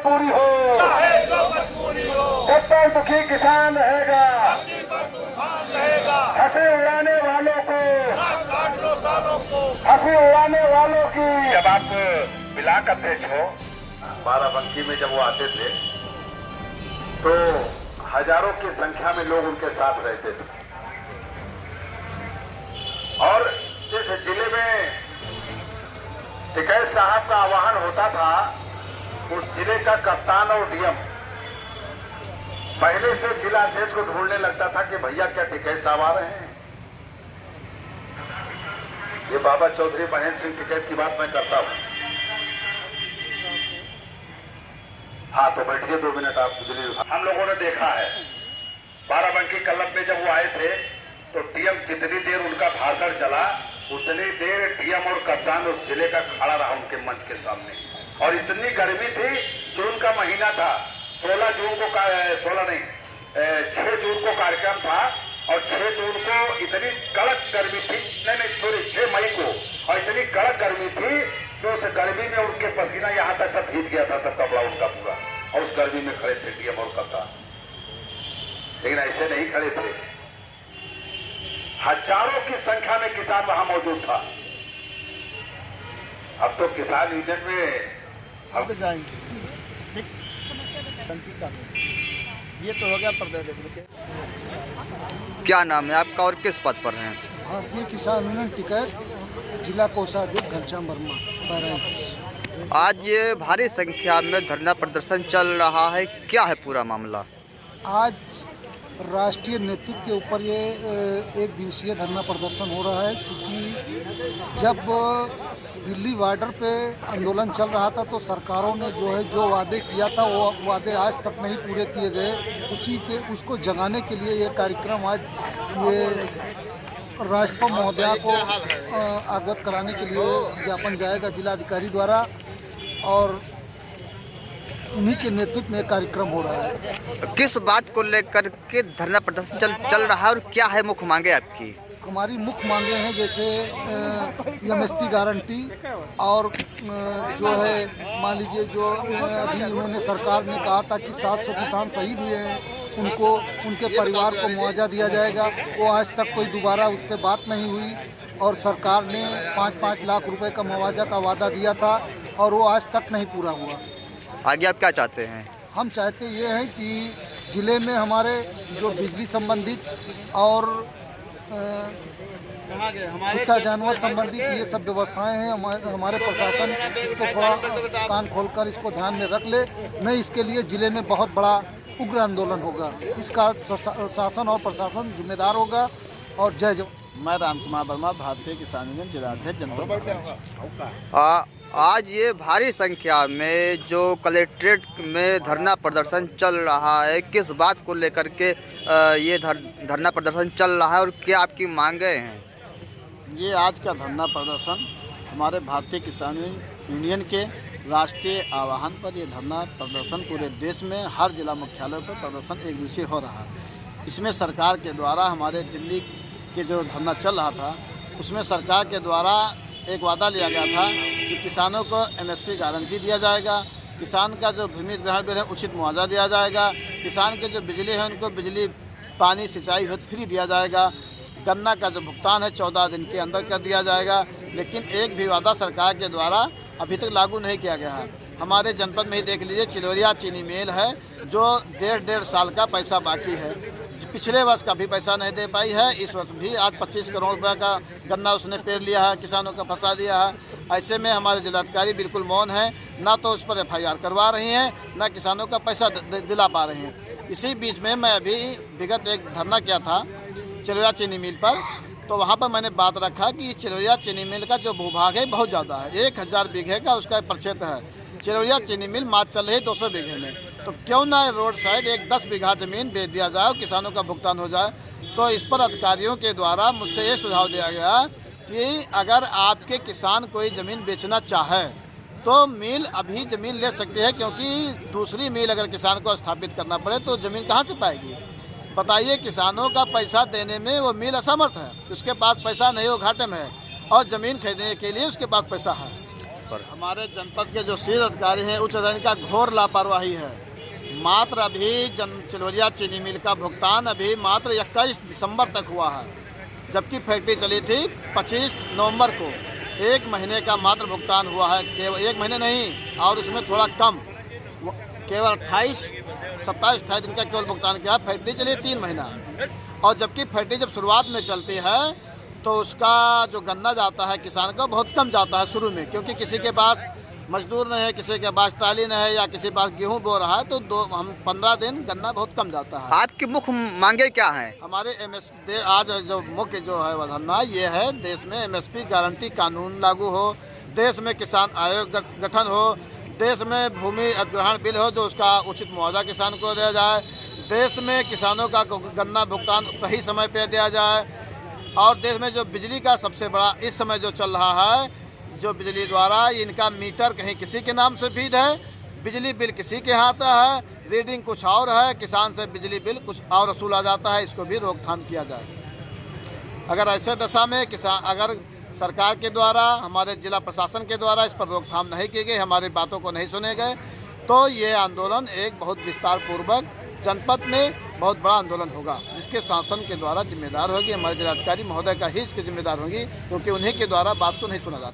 मजबूरी हो, जब तक दुखी किसान रहेगा, हंसी उड़ाने वालों को, हंसी उड़ाने वालों की। जब आप ब्लॉक अध्यक्ष हो, बाराबंकी में जब वो आते थे तो हजारों की संख्या में लोग उनके साथ रहते थे और इस जिले में टिकैत साहब का आह्वान होता था। उस जिले का कप्तान और डीएम पहले से जिला अध्यक्ष को ढूंढने लगता था कि भैया क्या टिकैत साहब आ रहे हैं। ये बाबा चौधरी महेंद्र सिंह टिकैत की बात मैं करता हूं। हाँ तो बैठिए 2 मिनट आप। हम लोगों ने देखा है बाराबंकी क्लब में जब वो आए थे तो डीएम जितनी देर उनका भाषण चला उतनी देर डीएम और कप्तान उस जिले का खड़ा रहा उनके मंच के सामने। और इतनी गर्मी थी, जून का महीना था, 6 जून को कार्यक्रम था और 6 जून को इतनी कड़क गर्मी थी, नहीं सॉरी 6 मई को, और इतनी कड़क गर्मी थी कि उस गर्मी में उनके पसीना यहाँ तक सब भीग गया था, सब कपड़ा उनका पूरा। और उस गर्मी में खड़े थे डीएम और कप्तान, लेकिन ऐसे नहीं खड़े थे। हजारों की संख्या में किसान वहां मौजूद था। अब तो किसान यूनियन में अब जाएंगे ये तो हो गया प्रदेश। क्या नाम है आपका और किस पद पर हैं? भारतीय किसान यूनियन टिकैत जिला कोषाध्यक्ष घनश्याम वर्मा बहराइच। आज ये भारी संख्या में धरना प्रदर्शन चल रहा है, क्या है पूरा मामला? आज राष्ट्रीय नेतृत्व के ऊपर ये 1 दिवसीय धरना प्रदर्शन हो रहा है, क्योंकि जब दिल्ली बॉर्डर पे आंदोलन चल रहा था तो सरकारों ने जो वादे किया था वो वादे आज तक नहीं पूरे किए गए। उसको जगाने के लिए ये कार्यक्रम आज ये राष्ट्रपति महोदया को अवगत कराने के लिए ज्ञापन जाएगा जिलाधिकारी द्वारा और उन्हीं के नेतृत्व में कार्यक्रम हो रहा है। किस बात को लेकर के धरना प्रदर्शन चल रहा है और क्या है मुख्य मांगे आपकी? हमारी मुख्य मांगे हैं जैसे एमएसपी गारंटी और जो है मान लीजिए जो अभी उन्होंने सरकार ने कहा था कि 700 किसान शहीद हुए हैं उनको उनके परिवार को मुआवजा दिया जाएगा, वो आज तक कोई दोबारा उस पर बात नहीं हुई। और सरकार ने 5-5 लाख रुपए का मुआवजा का वादा दिया था और वो आज तक नहीं पूरा हुआ। आगे आप क्या चाहते हैं? हम चाहते ये हैं कि ज़िले में हमारे जो बिजली संबंधित और छुट्टा जानवर संबंधित ये सब व्यवस्थाएं हैं, हमारे प्रशासन इसको थोड़ा कान खोलकर इसको ध्यान में रख ले, नहीं इसके लिए ज़िले में बहुत बड़ा उग्र आंदोलन होगा। इसका शासन और प्रशासन जिम्मेदार होगा। और जय जवान। मैं राम कुमार वर्मा, भारतीय किसान यूनियन जिलाध्यक्ष जनपद। आज ये भारी संख्या में जो कलेक्ट्रेट में धरना प्रदर्शन चल रहा है, किस बात को लेकर के ये धरना प्रदर्शन चल रहा है और क्या आपकी मांगे हैं? ये आज का धरना प्रदर्शन हमारे भारतीय किसान यूनियन के राष्ट्रीय आह्वान पर ये धरना प्रदर्शन पूरे देश में हर जिला मुख्यालय पर प्रदर्शन 1 दिवसीय हो रहा है। इसमें सरकार के द्वारा हमारे दिल्ली के जो धरना चल रहा था उसमें सरकार के द्वारा एक वादा लिया गया था कि किसानों को एमएसपी गारंटी दिया जाएगा, किसान का जो भूमि अधिग्रहण बिल है उचित मुआवजा दिया जाएगा, किसान के जो बिजली है उनको बिजली पानी सिंचाई फ्री दिया जाएगा, गन्ना का जो भुगतान है 14 दिन के अंदर कर दिया जाएगा। लेकिन एक भी वादा सरकार के द्वारा अभी तक लागू नहीं किया गया है। हमारे जनपद में ही देख लीजिए, चिलोरिया चीनी मिल है जो 1.5 साल का पैसा बाकी है, पिछले वर्ष का भी पैसा नहीं दे पाई है। इस वर्ष भी आज 25 करोड़ रुपये का गन्ना उसने पेड़ लिया है, किसानों का फंसा दिया है। ऐसे में हमारे जिलाधिकारी बिल्कुल मौन है, ना तो उस पर FIR करवा रही हैं, ना किसानों का पैसा दिला पा रही हैं। इसी बीच में मैं अभी विगत एक धरना किया था चिलोरिया चीनी मिल पर, तो वहाँ पर मैंने बात रखा कि चिलोरिया चीनी मिल का जो भूभाग है बहुत ज़्यादा है, 1000 बीघे का उसका प्रक्षेत्र है। चिलोरिया चीनी मिल मात्र चल रही 200 बीघे में, तो क्यों ना रोड साइड एक 10 बीघा ज़मीन बेच दिया जाए, किसानों का भुगतान हो जाए। तो इस पर अधिकारियों के द्वारा मुझसे ये सुझाव दिया गया कि अगर आपके किसान कोई ज़मीन बेचना चाहे तो मिल अभी ज़मीन ले सकते हैं, क्योंकि दूसरी मिल अगर किसान को स्थापित करना पड़े तो ज़मीन कहाँ से पाएगी? बताइए, किसानों का पैसा देने में वो मिल असमर्थ है, उसके पास पैसा नहीं, वो घाटे में है, और ज़मीन खरीदने के लिए उसके पास पैसा है। पर? हमारे जनपद के जो शीर्ष अधिकारी हैं, उच्च अधिकारी का घोर लापरवाही है। मात्र अभी चिलवरिया चीनी मिल का भुगतान अभी मात्र 21 दिसंबर तक हुआ है, जबकि फैक्ट्री चली थी 25 नवंबर को। 1 महीने का मात्र भुगतान हुआ है, केवल 1 महीने नहीं, और उसमें थोड़ा कम, केवल 27-28 दिन का केवल भुगतान किया। फैक्ट्री चली 3 महीना, और जबकि फैक्ट्री जब शुरुआत में चलती है तो उसका जो गन्ना जाता है किसान को बहुत कम जाता है शुरू में, क्योंकि किसी के पास मजदूर नहीं है, किसी के पास टाली नहीं है, या किसी के पास गेहूं बो रहा है, तो हम 15 दिन गन्ना बहुत कम जाता है। आपकी मुख्य मांगे क्या हैं? हमारे आज जो मुख्य जो है वह धरना ये है, देश में एमएसपी गारंटी कानून लागू हो, देश में किसान आयोग गठन हो, देश में भूमि अधिग्रहण बिल हो जो उसका उचित मुआवजा किसान को दिया जाए, देश में किसानों का गन्ना भुगतान सही समय पर दिया जाए, और देश में जो बिजली का सबसे बड़ा इस समय जो चल रहा है, जो बिजली द्वारा इनका मीटर कहीं किसी के नाम से फीड है, बिजली बिल किसी के हाथ है, रीडिंग कुछ और है, किसान से बिजली बिल कुछ और वसूला जाता है, इसको भी रोकथाम किया जाए। अगर ऐसे दशा में किसान, अगर सरकार के द्वारा, हमारे जिला प्रशासन के द्वारा इस पर रोकथाम नहीं की गई, हमारी बातों को नहीं सुने गए, तो ये आंदोलन एक बहुत विस्तार पूर्वक जनपद में बहुत बड़ा आंदोलन होगा, जिसके शासन के द्वारा जिम्मेदार होगी हमारे जिलाधिकारी महोदय का ही इसकी जिम्मेदार होगी, क्योंकि उन्हीं के द्वारा बात को नहीं सुना जा रहा।